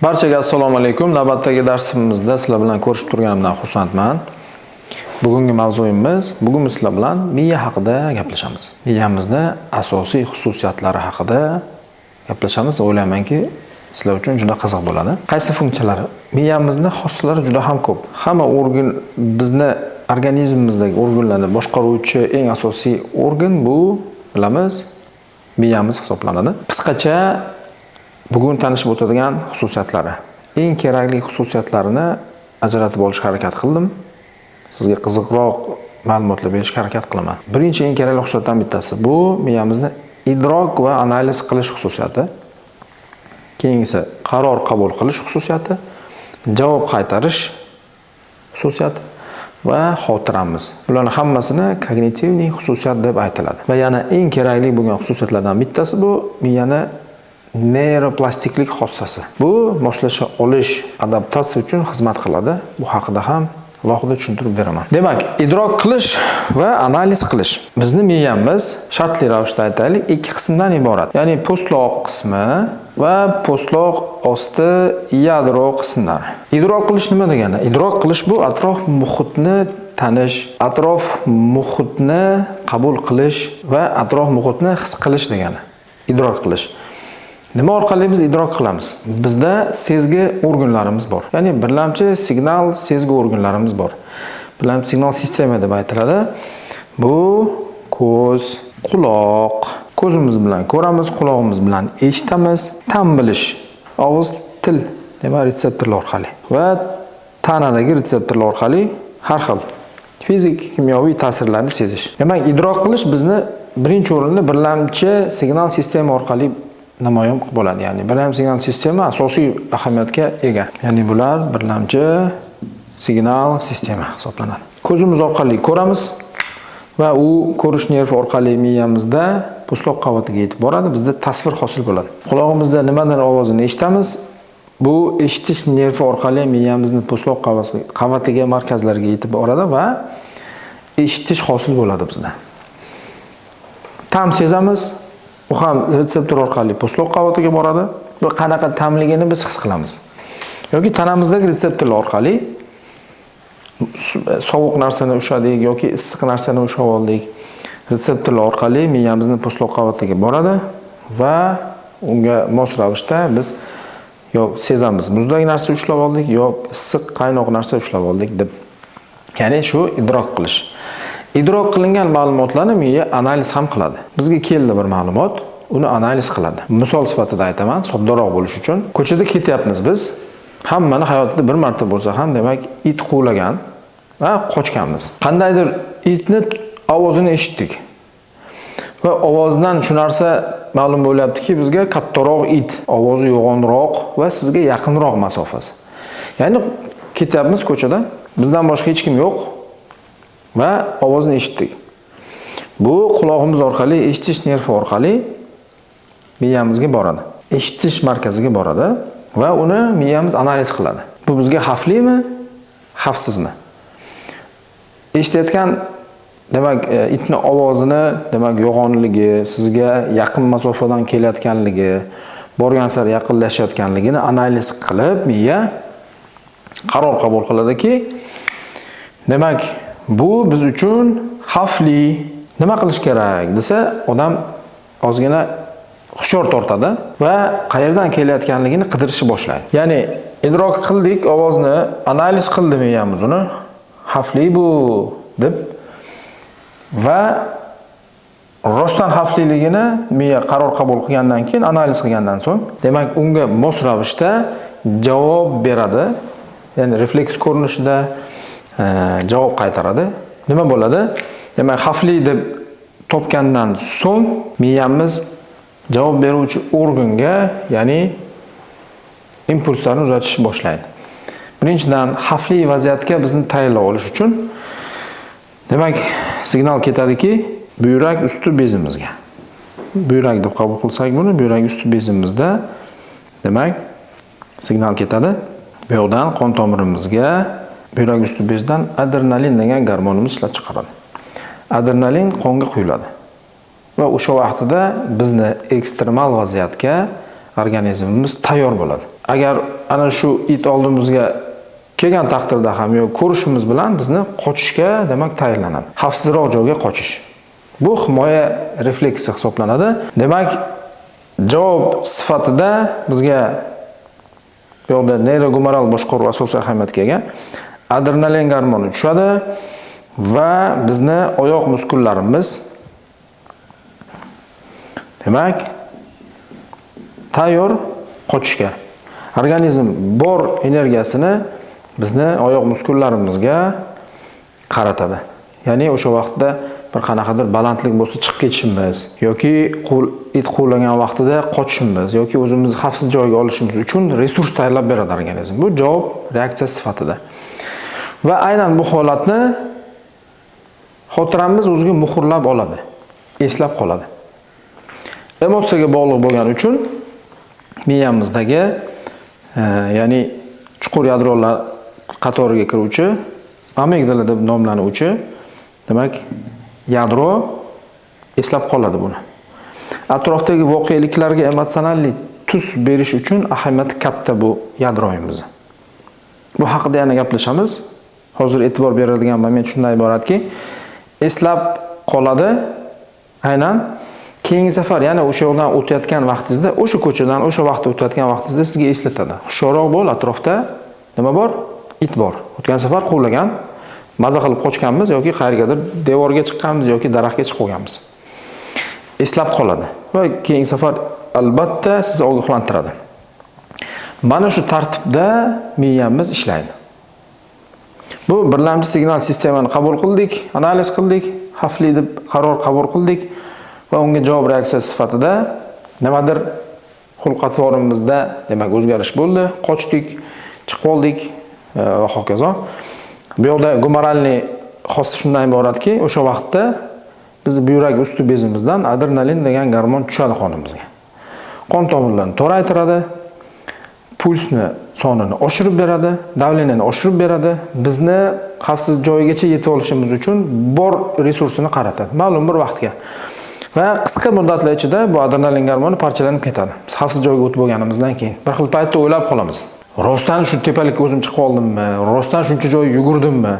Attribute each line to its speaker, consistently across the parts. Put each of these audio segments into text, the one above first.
Speaker 1: Barchaga assalomu alaykum. Navbatdagi darsimizda sizlar bilan ko'rishib turganimdan xursandman. Bugungi mavzuyimiz, bugun biz sizlar bilan miya haqida gaplashamiz. Miyamizni asosiy xususiyatlari haqida gaplashamiz. O'ylaymanki, sizlar uchun juda qiziq bo'ladi. Qaysi funksiyalari? Miyamizni xoslari juda ham ko'p. Hamma organ, bizni organizmimizdagi organlarni boshqaruvchi eng asosiy organ bu, bilamiz, miyamiz hisoblanadi. Qisqacha bugun tanishib o'tadigan xususiyatlari. Eng kerakli xususiyatlarini ajratib olishga harakat qildim. Sizga qiziqroq ma'lumotlar berishga harakat qilaman. Birinchi eng kerakli xususiyatdan bittasi bu miyamizni idrok va analiz qilish xususiyati. Keyingisi qaror qabul qilish xususiyati, javob qaytarish xususiyati va xotiramiz. Bularning hammasini kognitivniy xususiyat deb aytiladi. Va yana eng kerakli bo'lgan xususiyatlardan bittasi bu miyani neyroplastiklik xossasi. Bu moslasha olish, adaptatsiya uchun xizmat qiladi. Bu haqida ham alohida tushuntirib beraman. Demak, idrok qilish va analiz qilish. Bizni miyamiz shartli ravishda aytaylik, ikki qismdan iborat. Ya'ni postloq qismi va postloq osti yadro qismlari. Idrok qilish nima degani? Idrok qilish bu atrof muhitni tanish, atrof muhitni qabul qilish va atrof muhitni his qilish degani. Idrok qilish. Nima orqali biz idrok qilamiz? Bizda sezgi organlarimiz bor. Ya'ni birlamchi signal sezgi organlarimiz bor. Birlamchi signal sistema deb aytiladi. Bu ko'z, quloq, ko'zimiz bilan ko'ramiz, quloqimiz bilan eshitamiz, tan bilish, og'iz, til, demak retseptorlar orqali va tanadagi retseptorlar orqali har xil fizik, kimyoviy ta'sirlarni sezish. Demak, idrok qilish bizni birinchi o'rinda birlamchi signal sistema orqali namoyon bo'ladi. Ya'ni birlamchi signal sistema asosiy ahamiyatga ega. Ya'ni bular birlamchi signal sistema hisoblanadi. Ko'zimiz orqali ko'ramiz va u ko'rish nervi orqali miyamizda postloq qavatiga yetib boradi. Bizda tasvir hosil bo'ladi. Quloqimizda nimadir ovozini eshitamiz. Bu eshitish nervi orqali miyamizning postloq qavatiga, markazlariga yetib boradi va eshitish hosil bo'ladi bizda. Ta'm sezamiz. U ham retseptor orqali postloq qavatiga boradi va qanaqa ta'mligini biz his qilamiz. Yoki tanamizdagi retseptorlar orqali sovuq narsani ushadik yoki issiq narsani ushab oldik. Retseptorlar orqali miyamizning postloq qavatiga boradi va unga mos ravishda biz yo'q sezamiz. Muzdagi narsa ushlab oldik, yo'q issiq, qaynoq narsa ushlab oldik deb. Ya'ni shu idrok qilish. Idrok qilingan ma'lumotlarni miya analiz ham qiladi. Bizga keldi bir ma'lumot, uni analiz qiladi. Misol sifatida aytaman, soddaroq bo'lish uchun. Ko'chada ketyapmiz biz. Hammani hayotida bir marta bo'lsa ham, demak, it quvlagan va qochganmiz. Qandaydir itni ovozini eshitdik. Va ovozdan shu narsa ma'lum bo'lyaptiki, bizga kattaroq it, ovozi yo'g'onroq va sizga yaqinroq masofasi. Ya'ni ketyapmiz ko'chada, bizdan boshqa hech kim yo'q. Va ovozni eshitdik. Bu quloqimiz orqali, eshitish nervi orqali miyamizga boradi. Eshitish markaziga boradi va uni miyamiz analiz qiladi. Bu bizga xavflimi, xavfsizmi? Eshitayotgan, demak, itning ovozini, demak, yo'g'onligi, sizga yaqin masofadan kelayotganligi, borgan sari yaqinlashayotganligini analiz qilib, miya qaror qabul qiladiki, demak, bu biz uchun xavfli. Nima qilish kerak desa, odam ozgina hushyor tortadi va qayerdan kelayotganligini qidirishni boshlaydi. Ya'ni idrok qildik, ovozni analiz qildi miyamiz uni, xavfli bu deb va rostdan xavfliligini miya qaror qabul qilgandan keyin, analiz qilgandan so'ng, demak, unga mos ravishda javob beradi. Ya'ni refleks ko'rinishida javob qaytaradi. Nima bo'ladi? Demak, xavfli deb topgandan so'ng miyamiz javob beruvchi organga, ya'ni impulslarni uzatishni boshlaydi. Birinchidan, xavfli vaziyatga bizni tayyorlab olish uchun demak, signal ketadiki, buyrak usti bezimizga. Buyrak deb qabul qilsak buni, buyrak usti bezimizda demak, signal ketadi. Bu yoqdan qon tomirimizga buyrak usti bezdan adrenalin degan gormonimiz ishlab chiqaradi. Adrenalin qonga quyiladi. Va o'sha vaqtida bizni ekstremal vaziyatga organizmimiz tayyor bo'ladi. agar ana shu it oldimizga kelgan taqdirda ham yo ko'rishimiz bilan bizni qochishga, demak, tayyorlanadi. Xavfsizroq joyga qochish. Bu himoya refleksi hisoblanadi. Demak, javob sifatida bizga bu yerda neyrogumoral boshqaruv asosiy ahamiyatga ega. Adrenalin gormoni tushadi va bizni oyoq muskullarimiz, demak, tayyor qochishga. Organizm bor energiyasini bizni oyoq muskullarimizga qaratadi. Ya'ni o'sha vaqtda bir qanaqadir balandlik bo'lsa chiqib ketishimiz yoki it quvlagan vaqtida qochishimiz yoki o'zimizni xavfsiz joyga olishimiz uchun resurs tayyorlab beradi organizm. Bu javob reaksiya sifatida. Va aynan bu holatni xotiramiz o'ziga muhrlab oladi, eslab qoladi. Emotsiyaga bog'liq bo'lgani uchun miyamizdagi ya'ni chuqur yadrolar qatoriga kiruvchi amigdala deb nomlanuvchi, demak, yadro eslab qoladi buni. Atrofdagi voqeliklarga emotsionallik tus berish uchun ahamiyati katta bu yadroyimiz. Bu haqida yana gaplashamiz. Hozir e'tibor beradigan moment shunday iboratki, eslab qoladi. Aynan keyingi safar yana o'sha yo'ldan o'tayotgan vaqtingizda, o'sha ko'chadan o'sha vaqtda o'tayotgan vaqtingizda sizga eslatadi. Hushyorroq bo'l, atrofda nima bor? It bor. O'tgan safar quvlagan, maza qilib qochganmiz yoki qayergadir devorga chiqqanmiz yoki daraxtga chiqib qolganmiz. Eslab qoladi va keyingi safar albatta sizni ogohlantiradi. Mana shu tartibda miyamiz ishlaydi. Bu birlamchi signal sistemani qabul qildik, analiz qildik, xavfli deb qaror qabul qildik va unga javob reaksiya sifatida nimadir xulq-atvorimizda, demak, o'zgarish bo'ldi, qochdik, chiqib oldik va hokazo. Bu yerda gumoralniy xossi shundan iboratki, o'sha vaqtda biz buyrak usti bezimizdan adrenalin degan gormon tushadi qonimizga. Qon tomirlarini toraytiradi, pulsni sonini oshirib beradi, davleniyani oshirib beradi. Bizni xavfsiz joygacha yetib olishimiz uchun bor resursini qaratadi ma'lum bir vaqtga. Va qisqa muddatlar ichida bu adrenalin gormoni parchalanib ketadi. Biz xavfsiz joyga o'tib bo'lganimizdan keyin bir xil paytda o'ylab qolamiz. Rostdan shu tepalikka o'zim chiqib oldimmi? Rostdan shuncha joy yugurdimmi?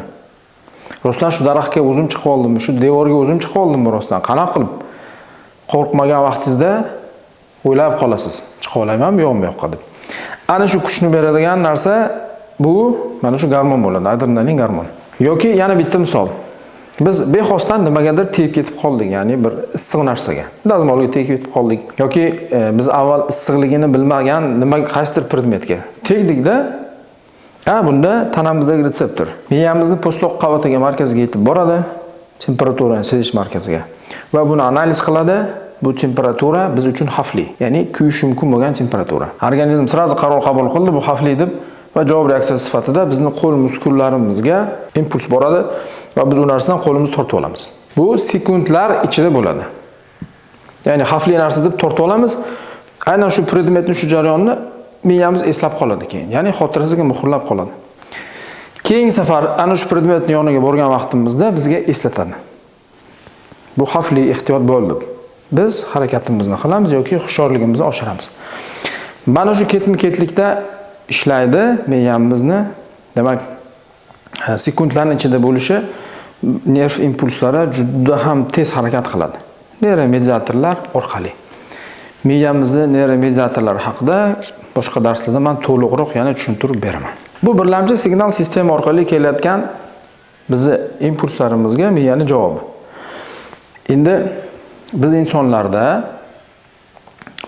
Speaker 1: Rostdan shu daraxtga o'zim chiqib oldimmi? Shu devorga o'zim chiqib oldimmi rostdan? Qanaqa qilib? Qo'rqmagan vaqtingizda o'ylab qolasiz. Chiqa olaymanmi, yo'qmi yo'qqa deb. Ana shu kuchni beradigan narsa bu mana shu gormon bo'ladi, adrenalin gormoni. Yoki yana bitta misol. Biz bexosdan nimagadir tegib ketib qoldik, ya'ni bir issiq narsaga. Dazmolga tegib ketib qoldik yoki biz avval issiqligini bilmagan qaysidir predmetga tegdik-da, bunda tanamizdagi retseptor miyamizning po'stloq qavatiga markaziga yetib boradi, temperaturani sezish markaziga va buni analiz qiladi. Bu temperatura biz uchun xavfli, ya'ni kuyish mumkin bo'lgan temperatura. Organizm sirazi qaror qabul qildi, bu xavfli deb va javob reaksiyasi sifatida bizni qo'l muskullarimizga impuls boradi va biz u narsadan qo'limizni tortib olamiz. Bu sekundlar ichida bo'ladi. Ya'ni xavfli narsa deb tortib olamiz. Aynan shu predmetni, shu jarayonni miyamiz eslab qoladi keyin. Ya'ni xotirasiga muhrlab qoladi. Keyingi safar ana shu predmetning yoniga borgan vaqtimizda bizga eslatadi. Bu xavfli, ehtiyot bo'l deb. Biz harakatimizni qilamiz yoki hushyorligimizni oshiramiz. Mana shu ketma-ketlikda ishlaydi miyamizni. Demak, sekundlarning ichida bo'lishi nerv impulslari juda ham tez harakat qiladi. Neyromediatorlar orqali. Miyamizni neyromediatorlari haqida boshqa darslarda men to'liqroq yana tushuntirib beraman. Bu birlamchi signal sistema orqali kelayotgan bizi impulslarimizga miyaning javobi. Endi biz insonlarda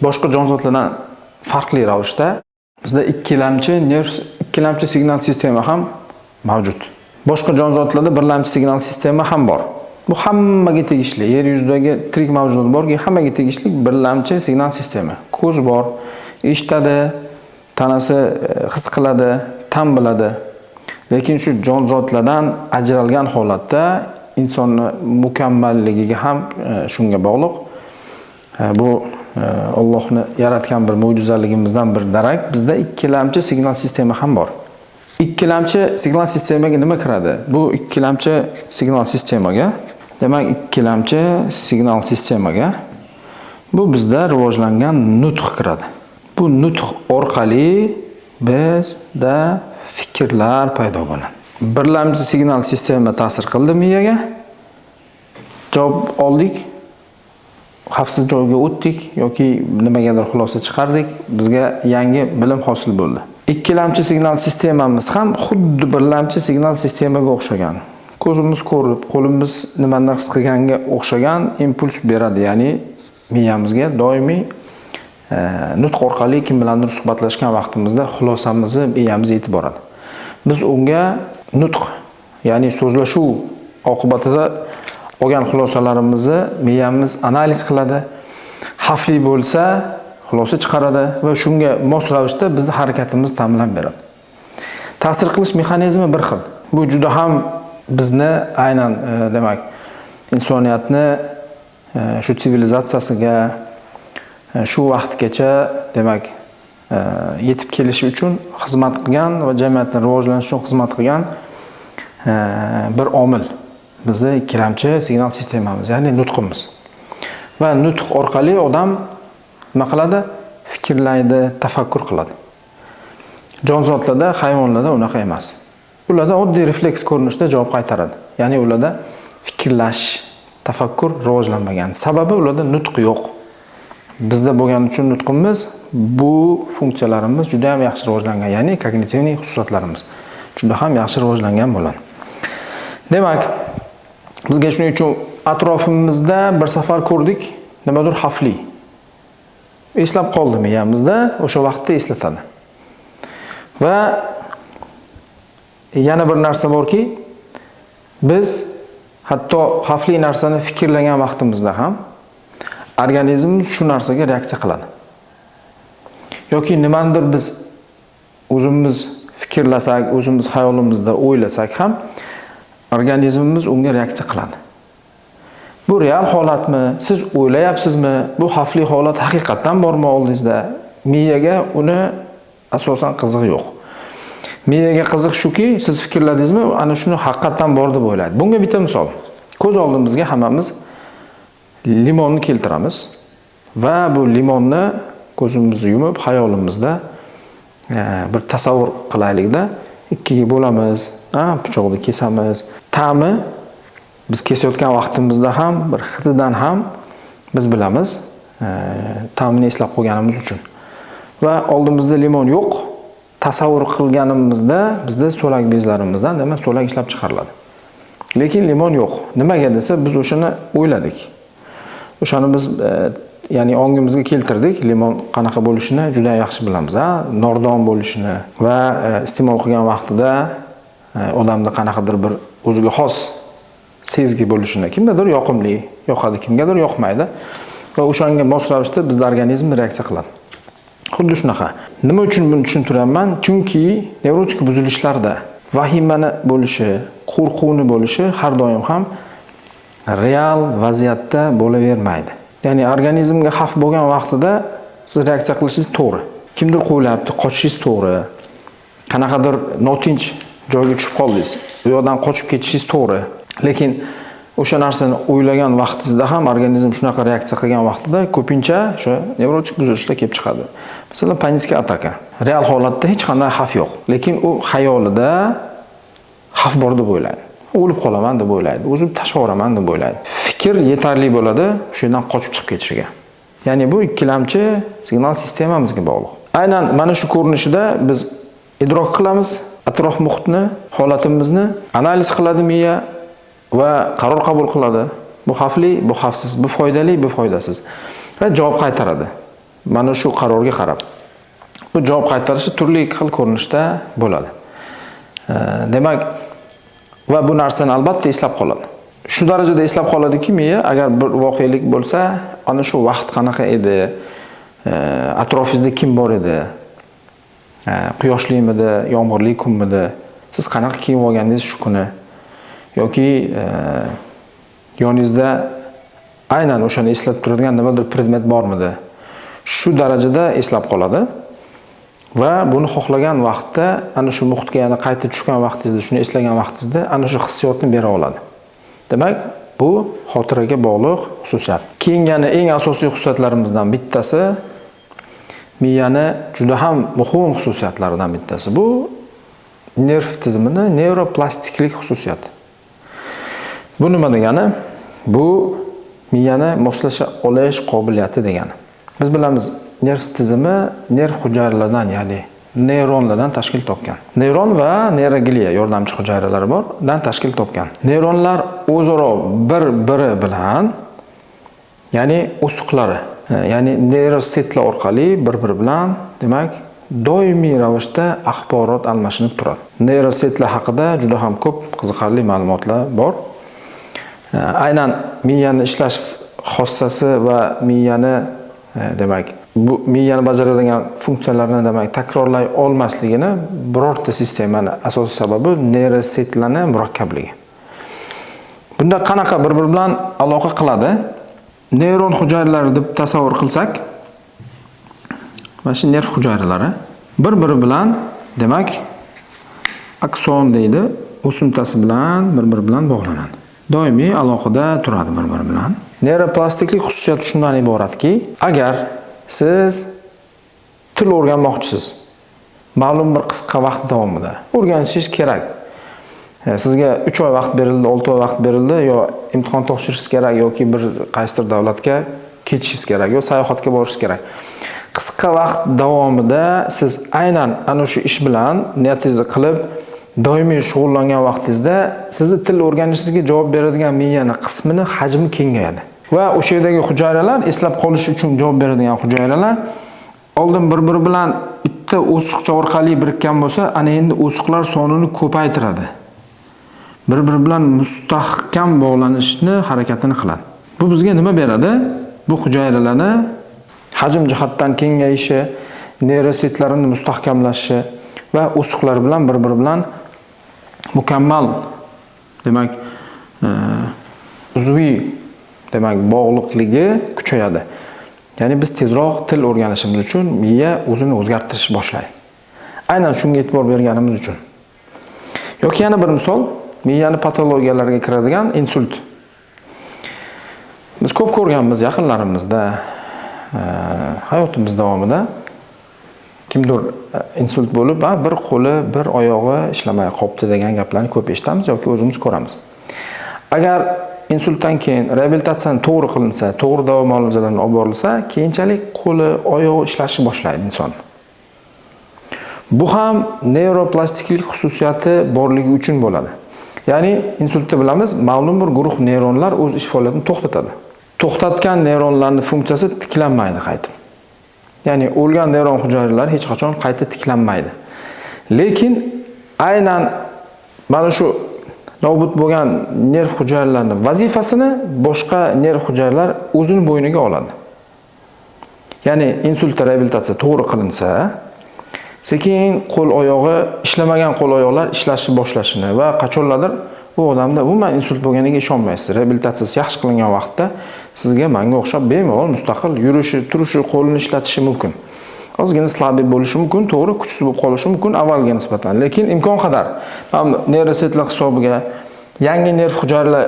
Speaker 1: boshqa jonzotlardan farqli ravishda bizda ikkilamchi signal sistema ham mavjud. Boshqa jonzotlarda birlamchi signal sistema ham bor. Bu hammaga tegishli, yer yuzidagi tirik mavjudot borki, hammaga tegishli birlamchi signal sistema. Ko'z bor, eshitadi, tanasi his qiladi, tan biladi. Lekin shu jonzotlardan ajralgan holatda insonning mukammalligiga ham shunga bog'liq. Bu Allohning yaratgan bir mo'jizaligimizdan bir darak. Bizda ikkilamchi signal sistema ham bor. Ikkilamchi signal sistemaga nima kiradi? Bu ikkilamchi signal sistemaga, demak, ikkilamchi signal sistemaga bu bizda rivojlangan nutq kiradi. Bu nutq orqali bizda fikrlar paydo bo'ladi. Birlamchi signal sistema ta'sir qildi miyaga. Javob oldik. Xavfsiz joyga o'tdik yoki nimagadir xulosa chiqardik, bizga yangi bilim hosil bo'ldi. Ikkilamchi signal sistemamiz ham xuddi birlamchi signal sistemaga o'xshagan. Ko'zimiz ko'rib, qo'limiz nimanidir his qilganga o'xshagan impuls beradi, ya'ni miyamizga doimiy nutq orqali kim bilandir suhbatlashgan vaqtimizda xulosamizni miyamiz yetib boradi. Biz unga nutq, ya'ni so'zlashuv oqibatida olgan xulosalarimizni miyamiz analiz qiladi. Xavfli bo'lsa, xulosa chiqaradi va shunga mos ravishda bizning harakatimiz ta'minlab beradi. Ta'sir qilish mexanizmi bir xil. Bu juda ham bizni aynan demak insoniyatni shu sivilizatsiyasiga shu vaqtgacha demak yetib kelishi uchun xizmat qilgan va jamiyatning rivojlanishi uchun xizmat qilgan bir omil. Bizning ikkilamchi signal sistemamiz, ya'ni nutqimiz. Va nutq orqali odam nima qiladi? Fikrlaydi, tafakkur qiladi. Jonzotlarda, hayvonlarda unaqa emas. Ularda oddiy refleks ko'rinishda javob qaytaradi. Ya'ni ularda fikrlash, tafakkur rivojlanmagan. Sababi ularda nutq yo'q. Bizda bo'lgani uchun nutqimiz, bu funksiyalarimiz juda ham yaxshi rivojlangan, ya'ni kognitivniy xususiyatlarimiz juda ham yaxshi rivojlangan bo'ladi. Demak, bizga shuning uchun atrofimizda bir safar ko'rdik, nimadir xavfli. Eslab qoldi miyamizda, o'sha vaqtda eslatadi. Va yana bir narsa borki, biz hatto xavfli narsani fikrlagan vaqtimizda ham organizmimiz shu narsaga reaksiya qiladi. Yoki nimanidir biz o'zimiz fikrlasak, o'zimiz xayolimizda o'ylasak ham organizmimiz unga reaksiya qiladi. Bu real holatmi? Siz o'ylayapsizmi? Bu xavfli holat haqiqatan bormi oldingizda? Miyaga uni asosan qizig'i yo'q. Miyaga qiziq shuki, siz fikrladingizmi, ana shuni haqiqatan bor deb o'ylaydi. Bunga bitta misol. Ko'z oldimizga hammamiz limonni keltiramiz va bu limonni ko'zimizni yumib, xayolimizda bir tasavvur qilaylikda, ikkiga bo'lamiz, pichoqni kesamiz. Ta'mi biz kesayotgan vaqtimizda ham, bir hididan ham biz bilamiz, ta'mini eslab qo'yganimiz uchun. Va oldimizda limon yo'q, tasavvur qilganimizda bizda so'lak bezlarimizdan demak so'lak ishlab chiqariladi. Lekin limon yo'q. Nimaga desa, biz o'shani o'yladik. O'shani biz ya'ni ongimizga keltirdik. Limon qanaqa bo'lishini juda yaxshi bilamiz, nordon bo'lishini va iste'mol qilgan vaqtida odamda qanaqadir bir o'ziga xos sezgi bo'lishini, kimgadir yoqimli, yoqadi, kimgadir yoqmaydi va o'shanga mos ravishda bizning organizm reaksiya qiladi. Xuddi shunaqa. Nima uchun buni tushuntiraman? Chunki nevrotik buzilishlarda vahimani bo'lishi, qo'rquvni bo'lishi har doim ham real vaziyatda bo'lavermaydi. Ya'ni organizmga xavf bo'lgan vaqtida siz reaksiya qilishingiz to'g'ri. Kimdir qo'ylayapti, qochishingiz to'g'ri. Qanaqadir notinch joyga tushib qoldingiz. U yoqdan qochib ketishingiz to'g'ri. Lekin o'sha narsani o'ylagan vaqtingizda ham organizm shunaqa reaksiya qilgan vaqtida ko'pincha o'sha nevrotik buzilishlar kelib chiqadi. Masalan, panikka ataka. Real holatda hech qanday xavf yo'q, lekin u xayolida xavf bor deb o'ylaydi. O'lib qolaman deb o'ylaydi, o'zim tashlab yuboraman deb o'ylaydi. Fikr yetarli bo'ladi o'sha yerdan qochib chiqib ketishiga. Ya'ni bu ikkilamchi signal sistemamizga bog'liq. Aynan mana shu ko'rinishida biz idrok qilamiz, atrof muhitni, holatimizni analiz qiladi miya va qaror qabul qiladi. Bu xavfli, bu xavfsiz, bu foydali, bu foydasiz va javob qaytaradi. Mana shu qarorga qarab. Bu javob qaytarishi turli xil ko'rinishda bo'ladi. Demak, va bu narsani albatta eslab qoladi. Shu darajada eslab qoladiki, miya agar bir voqelik bo'lsa, ana shu vaqt qanaqa edi, atrofingizda kim bor edi, quyoshlimidi, yomg'irli kunmidi, siz qanaqa kiyib olgandingiz shu kuni, yoki yoningizda aynan o'shani eslab turadigan nimadir predmet bormidi, shu darajada eslab qoladi. Va buni xohlagan vaqtda, ana shu muhitga yana qaytib tushgan vaqtingizda, shuni eslagan vaqtingizda ana shu hissiyotni bera oladi. Demak, bu xotiraga bog'liq xususiyat. Keyin yana eng asosiy xususiyatlarimizdan bittasi miyani juda ham muhim xususiyatlaridan bittasi. Bu nerv tizimini nevroplastiklik xususiyati. Bu nima degani? Bu miyani moslasha olish qobiliyati degani. Biz bilamiz, nerv tizimi nerv hujayralaridan, ya'ni neyronlardan tashkil topgan. Neyron va neyrogliya yordamchi hujayralari bordan tashkil topgan. Neyronlar o'zaro bir-biri bilan, ya'ni o'siqlari, ya'ni neyrositlar orqali bir-biri bilan, demak, doimiy ravishda axborot almashinib turadi. Neyrositlar haqida juda ham ko'p qiziqarli ma'lumotlar bor. Aynan miyani ishlash xossasi va miyani demak, bu miyani bajaradigan funksiyalarni demak takrorlay olmasligini birorta sistemani asosiy sababi neyrositlarning murakkabligi. Bunda qanaqa bir-biri bilan aloqa qiladi? Neyron hujayralari deb tasavvur qilsak, mana shu nerv hujayralari bir-biri bilan demak akson deydi, o'simtasi bilan bir-biri bilan bog'lanadi. Doimiy aloqada turadi bir-biri bilan. Nevroplastiklik xususiyati shundan iboratki, agar siz til o'rganmoqchisiz, ma'lum bir qisqa vaqt davomida o'rganishingiz kerak. Sizga 3 oy vaqt berildi, 6 oy vaqt berildi, yo imtihon topshirishingiz kerak yoki bir qaysidir davlatga ketishingiz kerak, yo sayohatga borishingiz kerak. Qisqa vaqt davomida siz aynan ana shu ish bilan niyatingizni qilib, doimiy shug'ullangan vaqtingizda sizni til o'rganishingizga javob beradigan miyani qismini hajmi kengayadi. Va o'sha yerdagi hujayralar, eslab qolish uchun javob beradigan hujayralar oldin bir-biri bilan bitta o'siqcha orqali birikkan bo'lsa, ana endi o'siqlar sonini ko'paytiradi. Bir-biri bilan mustahkam bog'lanishni harakatini qiladi. Bu bizga nima beradi? Bu hujayralarni hajm jihatdan kengayishi, neyrositlarini mustahkamlashi va o'siqlar bilan bir-biri bilan mukammal demak uzviy demak bog'liqligi kuchayadi. Ya'ni biz tezroq til o'rganishimiz uchun miya o'zini o'zgartirish boshlaydi. Aynan shunga e'tibor berganimiz uchun. Yoki yana bir misol, miyani patologiyalariga kiradigan insult. Biz ko'p ko'rganmiz yaqinlarimizda, hayotimiz davomida kimdir insult bo'lib, bir qo'li, bir oyog'i ishlamay qolibdi degan gaplarni ko'p eshitamiz yoki o'zimiz ko'ramiz. Agar insultdan keyin reabilitatsiyani to'g'ri qilinsa, to'g'ri davo muolajalari olib borilsa, keyinchalik qo'li, oyog'i ishlashni boshlaydi inson. Bu ham nevroplastiklik xususiyati borligi uchun bo'ladi. Ya'ni insultda bilamiz, ma'lum bir guruh neyronlar o'z ish faoliyatini to'xtatadi. To'xtatgan neyronlarning funksiyasi tiklanmaydi qaytib. Ya'ni o'lgan neyron hujayralari hech qachon qayta tiklanmaydi. Lekin aynan mana shu nobud bo'lgan nerv hujayralarining vazifasini boshqa nerv hujayralar o'zini bo'yniga oladi. Ya'ni insult reabilitatsiya to'g'ri qilinsa, sekin qo'l oyog'i ishlamagan qo'l oyoqlar ishlashni boshlashini va qachonlardir bu odamda umuman insult bo'lganiga ishonmaysiz. Reabilitatsiyasi yaxshi qilingan vaqtda sizga menga o'xshab bemalol mustaqil yurishi, turishi, qo'lini ishlatishi mumkin. Ozgina slabib bo'lishi mumkin, to'g'ri, kuchsiz bo'lib qolishi mumkin avvalga nisbatan. Lekin imkon qadar neyrositlar hisobiga yangi nerv hujayralar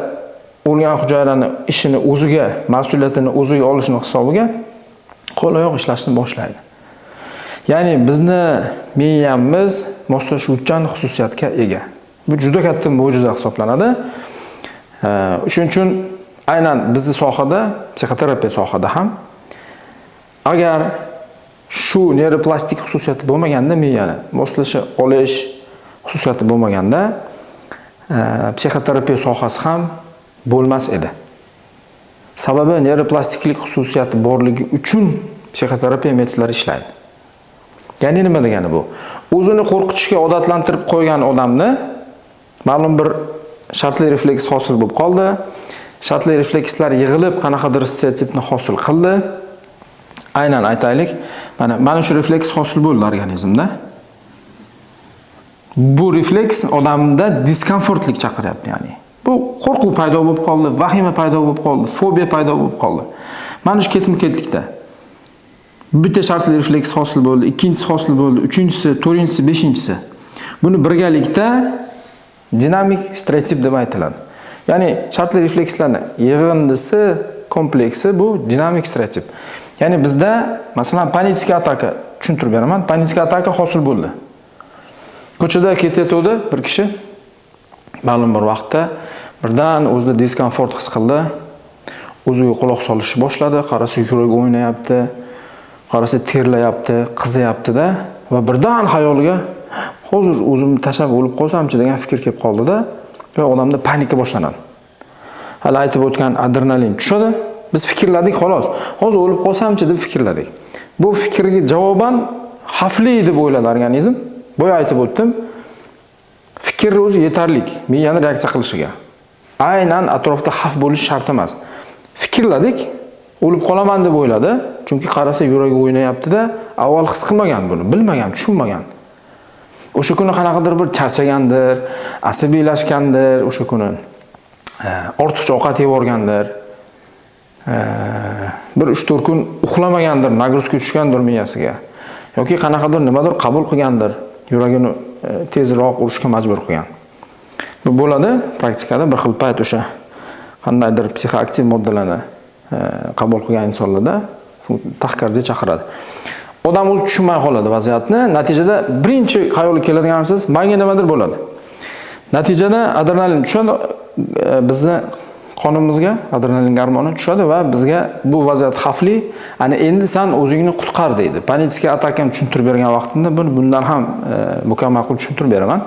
Speaker 1: o'lgan hujayraning ishini o'ziga, mas'uliyatini o'ziga olishni hisobiga qo'l oyoq ishlashni boshlaydi. Ya'ni bizni miyamiz moslashuvchan xususiyatga ega. Bu juda katta mo'jiza hisoblanadi. Shuning uchun aynan bizning sohada, psixoterapiya sohada ham agar shu nevroplastik xususiyati bo'lmaganda, miyani moslasha olish xususiyati bo'lmaganda, psixoterapiya sohasi ham bo'lmas edi. Sababi nevroplastiklik xususiyati borligi uchun psixoterapiya metodlari ishlaydi. Ya'ni nima degani bu? O'zini qo'rqitishga odatlantirib qo'ygan odamni ma'lum bir shartli refleks hosil bo'lib qoldi. Shartli reflekslar yig'ilib qanaqadir stereotipni hosil qildi. Aynan aytaylik, mana shu refleks hosil bo'ldi organizmda. Bu refleks odamda diskomfortlik chaqiryapti, ya'ni. Bu qo'rquv paydo bo'lib qoldi, vahima paydo bo'lib qoldi, fobiya paydo bo'lib qoldi. Mana shu ketma-ketlikda bitta shartli refleks hosil bo'ldi, ikkinchisi hosil bo'ldi, uchinchisi, to'rtinchisi, beshinchisi. Buni birgalikda dinamik stereotip deb aytiladi. Ya'ni shartli reflekslarning yig'indisi, kompleksi bu dinamik stereotip. Ya'ni bizda masalan panический ataka tushuntirib beraman. Panический ataka hosil bo'ldi. Ko'chada ketayotdi bir kishi ma'lum bir vaqtda birdan o'zida diskomfort his qildi. O'ziga quloq solishni boshladi, qarasa yuragi o'ynayapti, qarasa terlayapti, qiziyapti-da va birdan xayoliga hozir o'zimni tashlab o'lib qolsamchi degan fikr kelib qoldi-da va odamda panika boshlanadi. Hali aytib o'tgan adrenalin tushadi. Biz fikrladik xolos. Hozir o'lib qolsamchi deb fikrladik. Bu fikrga javoban xavfli deb o'yladi organizm. Boya aytib o'tdim. Fikr o'zi yetarli miyani reaksiya qilishiga. Aynan atrofda xavf bo'lishi shart emas. Fikrladik, o'lib qolaman deb o'yladi. Chunki qarasa yuragi o'ynayapti-da, avval his qilmagan buni, bilmagan, tushunmagan. O'sha kuni qanaqadir bir charchagandir, asabiylashgandir, o'sha kuni ortiqcha ovqat yeb o'rgandir. Bir 3-4 kun uxlamagandir, nagruzka tushgandir miyasiga. Yoki qanaqadir nimadir qabul qilgandir, yuragini tezroq urishga majbur qilgan. Bu bo'ladi praktikada bir xil payt o'sha qandaydir psixoaktiv moddalarni qabul qilgan insonlarda tahkarga chaqiradi. Odam o'zi tushunmay qoladi vaziyatni. Natijada birinchi xayolga keladigan narsangiz menga nimadir bo'ladi. Natijada adrenalin tushadi, bizni qonimizga adrenalin gormoni tushadi va bizga bu vaziyat xavfli. Ana endi sen o'zingni qutqar deydi. Panический atakam tushuntirib bergan vaqtimda bundan ham mukammal qilib tushuntirib beraman.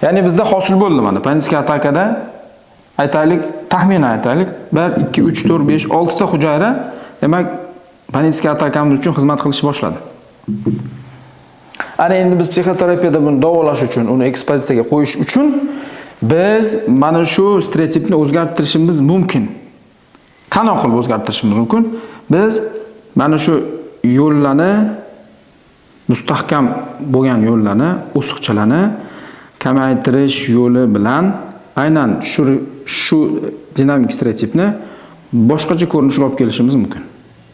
Speaker 1: Ya'ni bizda hosil bo'ldi mana panический atakada aytaylik, taxminan aytaylik 1 2 3 4 5 6 ta hujayra demak panический atakamiz uchun xizmat qilishni boshladi. Ana endi biz psixoterapiyada buni davolash uchun, uni ekspozitsiyaga qo'yish uchun biz mana shu stereotipni o'zgartirishimiz mumkin. Qanday qilib o'zgartirishimiz mumkin? Biz mana shu yo'llarni mustahkam bo'lgan yo'llarni, o'siqchalarni kamaytirish yo'li bilan aynan shu dinamik stereotipni boshqacha ko'rinishga olib kelishimiz mumkin.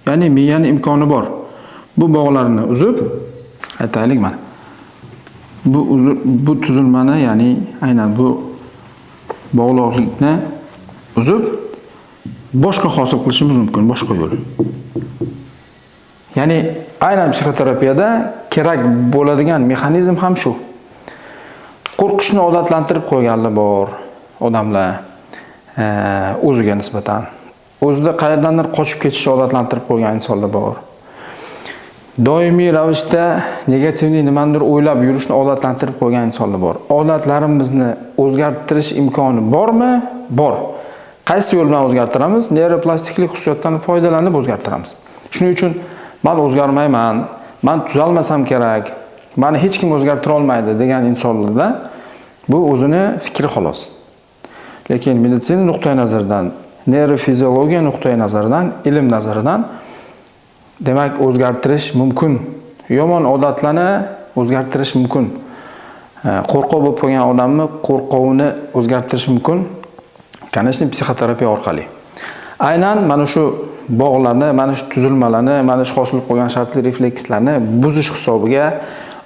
Speaker 1: Ya'ni miyani imkoni bor. Bu bog'larni uzib, aytaylik mana. Bu tuzilmani, ya'ni aynan bu bog'liqlikni uzib boshqa hosil qilishimiz mumkin, boshqa yo'l. Ya'ni aynan psixoterapiyada kerak bo'ladigan mexanizm ham shu. Qo'rqishni odatlantirib qo'yganlar bor odamlar o'ziga nisbatan. O'zida qayerdandir qochib ketishni odatlantirib qo'ygan insonlar bor. Doimiy ravishda negativni nimadir o'ylab yurishni odatlantirib qo'ygan insonlar bor. Odatlarimizni o'zgartirish imkoni bormi? Bor. Qaysi yo'l bilan o'zgartiramiz? Neyroplastiklik xususiyatdan foydalanib o'zgartiramiz. Shuning uchun men o'zgarmayman, men tuzalmasam kerak, meni hech kim o'zgartira olmaydi degan insonlarda bu o'zini fikri xolos. Lekin meditsina nuqtai nazaridan, neyrofiziologiya nuqtai nazaridan, ilm nazaridan demak o'zgartirish mumkin. Yomon odatlarni o'zgartirish mumkin. Qo'rqoq bo'lib qolgan odamni qo'rqovini o'zgartirish mumkin. Конечно, psixoterapiya orqali. Aynan mana shu bog'larni, mana shu tuzilmalarni, mana shu hosil qilgan shartli reflekslarni buzish hisobiga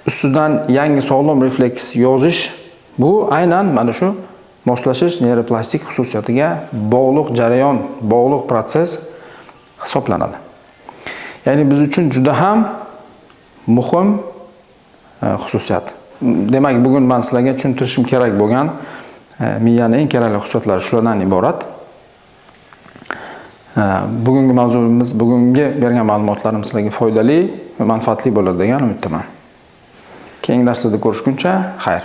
Speaker 1: ustidan yangi sog'lom refleks yozish, bu aynan mana shu moslashish neyroplastik xususiyatiga bog'liq jarayon, bog'liq proses hisoblanadi. Ya'ni biz uchun juda ham muhim xususiyat. Demak, bugun men sizlarga tushuntirishim kerak bo'lgan miyaning eng kerakli xususiyatlari shulardan iborat. Bugungi mavzuimiz, bugungi bergan ma'lumotlarim sizlarga foydali va manfaatli bo'ladi degan umiddaman. Keyingi darsda ko'rishguncha xayr.